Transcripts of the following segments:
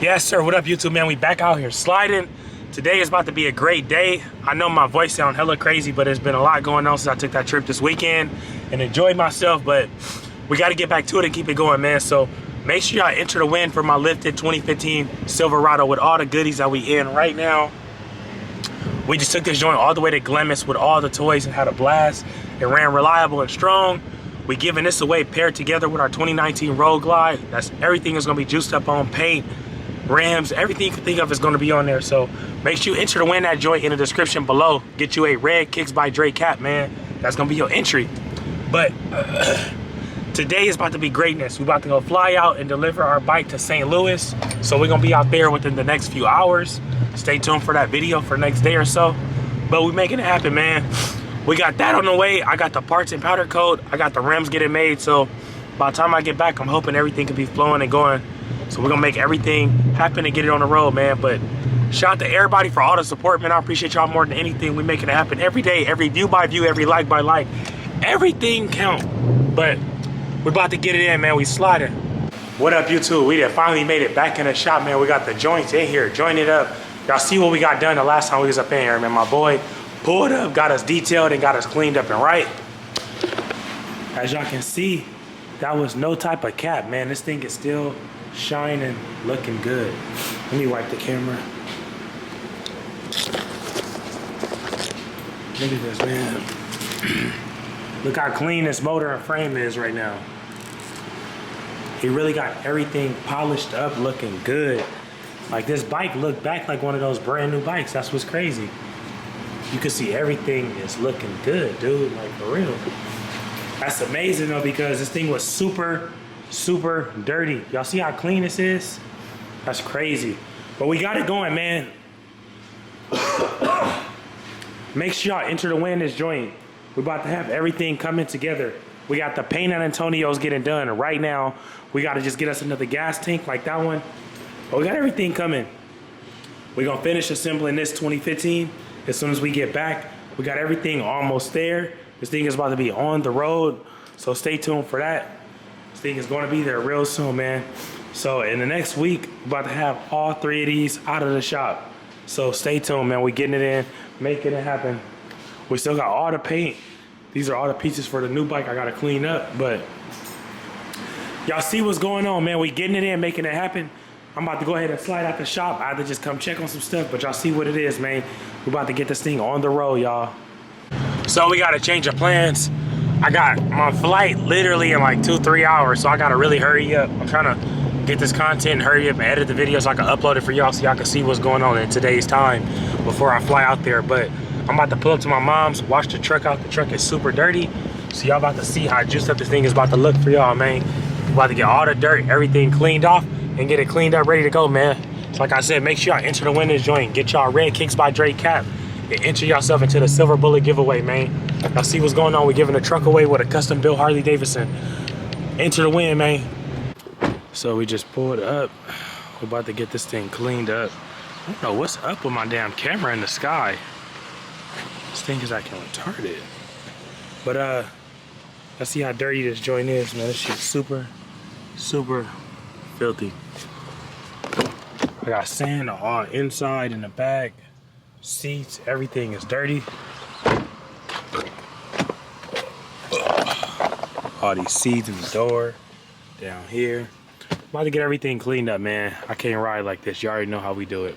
Yes, sir. What up, YouTube, man? We back out here sliding. Today is about to be a great day. I know my voice sounds hella crazy, but there's been a lot going on since I took that trip this weekend and enjoyed myself, but we got to get back to it and keep it going, man. So make sure y'all enter the win for my Lifted 2015 Silverado with all the goodies that we in right now. We just took this joint all the way to Glamis with all the toys and had a blast. It ran reliable and strong. We giving this away paired together with our 2019 Roadglide. That's everything is going to be juiced up on paint, rims, everything you can think of is going to be on there. So make sure you enter to win that joint in the description below. Get you a red Kicks by Dre cap, man. That's going to be your entry. But today is about to be greatness. We're about to go fly out and deliver our bike to St. Louis. So we're going to be out there within the next few hours. Stay tuned for that video for the next day or so. But we're making it happen, man. We got that on the way. I got the parts in powder coat. I got the rims getting made. So by the time I get back, I'm hoping everything can be flowing and going. So we're gonna make everything happen and get it on the road, man. But shout out to everybody for all the support, man. I appreciate y'all more than anything. We making it happen every day, every view by view, every like by like. Everything count. But we're about to get it in, man. We sliding. What up, YouTube? We done finally made it back in the shop, man. We got the joints in here, joined it up. Y'all see what we got done the last time we was up in here, man. My boy pulled up, got us detailed, and got us cleaned up and right. As y'all can see, that was no type of cap, man. This thing is still shining, looking good. Let me wipe the camera. Look at this, man. Look how clean this motor and frame is right now. He really got everything polished up, looking good. Like, this bike looked back like one of those brand new bikes. That's what's crazy. You can see everything is looking good, dude, like for real. That's amazing though, because this thing was super dirty. Y'all see how clean this is? That's crazy. But we got it going, man. Make sure y'all enter to win this joint. We're about to have everything coming together. We got the paint on Antonio's getting done right now. We got to just get us another gas tank like that one. But we got everything coming. We're gonna finish assembling this 2015. As soon as we get back, we got everything almost there. This thing is about to be on the road, so stay tuned for that. This thing is going to be there real soon, man. So in the next week, we're about to have all three of these out of the shop. So stay tuned, man. We're getting it in, making it happen. We still got all the paint. These are all the pieces for the new bike I got to clean up, but y'all see what's going on, man. We getting it in, making it happen. I'm about to go ahead and slide out the shop. I had to just come check on some stuff, but y'all see what it is, man. We're about to get this thing on the road, y'all. So we got to change of plans. I got my flight literally in like 2-3 hours, so I got to really hurry up. I'm trying to get this content and hurry up and edit the video so I can upload it for y'all so y'all can see what's going on in today's time before I fly out there. But I'm about to pull up to my mom's, wash the truck out. The truck is super dirty. So y'all about to see how juiced up this thing is about to look for y'all, man. We're about to get all the dirt, everything cleaned off, and get it cleaned up, ready to go, man. So like I said, make sure y'all enter to win this joint. Get y'all red Kicks by Dre cap and enter yourself into the Silver Bullet giveaway, man. Y'all see what's going on. We're giving the truck away with a custom built Harley Davidson. Enter to win, man. So we just pulled up. We're about to get this thing cleaned up. I don't know what's up with my damn camera in the sky. This thing is acting retarded. But let's see how dirty this joint is, man. This shit's super filthy. I got sand all inside in the back, seats, everything is dirty. All these seeds in the door, down here. I'm about to get everything cleaned up, man. I can't ride like this. You already know how we do it.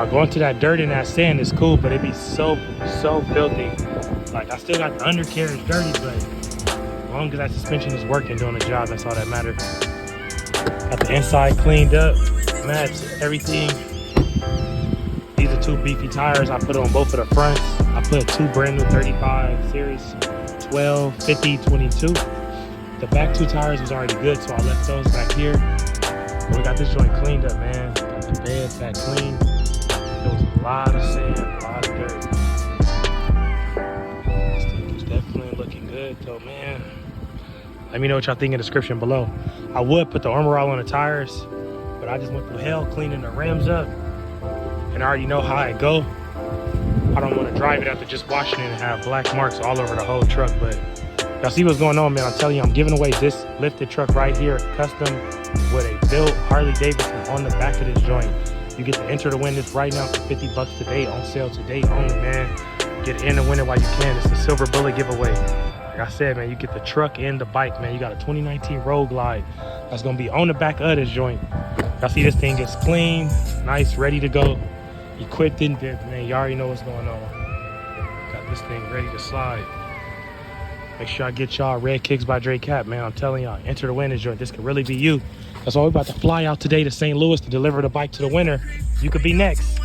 y'all, going to that dirt and that sand is cool, but it be so filthy. Like, I still got the undercarriage dirty, but as long as that suspension is working, doing the job, that's all that matters. Got the inside cleaned up, mats, everything. These are 2 beefy tires I put on both of the fronts. I put 2 brand new 35 series, 12, 50, 22. The back 2 tires was already good, so I left those back here. But we got this joint cleaned up, man. Got the bed back clean. There was a lot of sand, a lot of dirt. This thing is definitely looking good though, man. Let me know what y'all think in the description below. I would put the Armor All on the tires, but I just went through hell cleaning the rims up. And I already know how it go. I don't want to drive it after just washing it and have black marks all over the whole truck, but y'all see what's going on, man. I'm telling you, I'm giving away this lifted truck right here, custom with a built Harley Davidson on the back of this joint. You get to enter to win this right now for 50 bucks today, on sale today only, man. Get in and win it while you can. It's the silver bullet giveaway. Like I said, man, you get the truck and the bike, man. You got a 2019 Roadglide that's gonna be on the back of this joint. Y'all see this thing is clean, nice, ready to go, equipped in there, man. You already know what's going on. Got this thing ready to slide. Make sure I get y'all red Kicks by Dre cap, man. I'm telling y'all, enter the win this joint. This could really be you. That's why we're about to fly out today to St. Louis to deliver the bike to the winner. You could be next.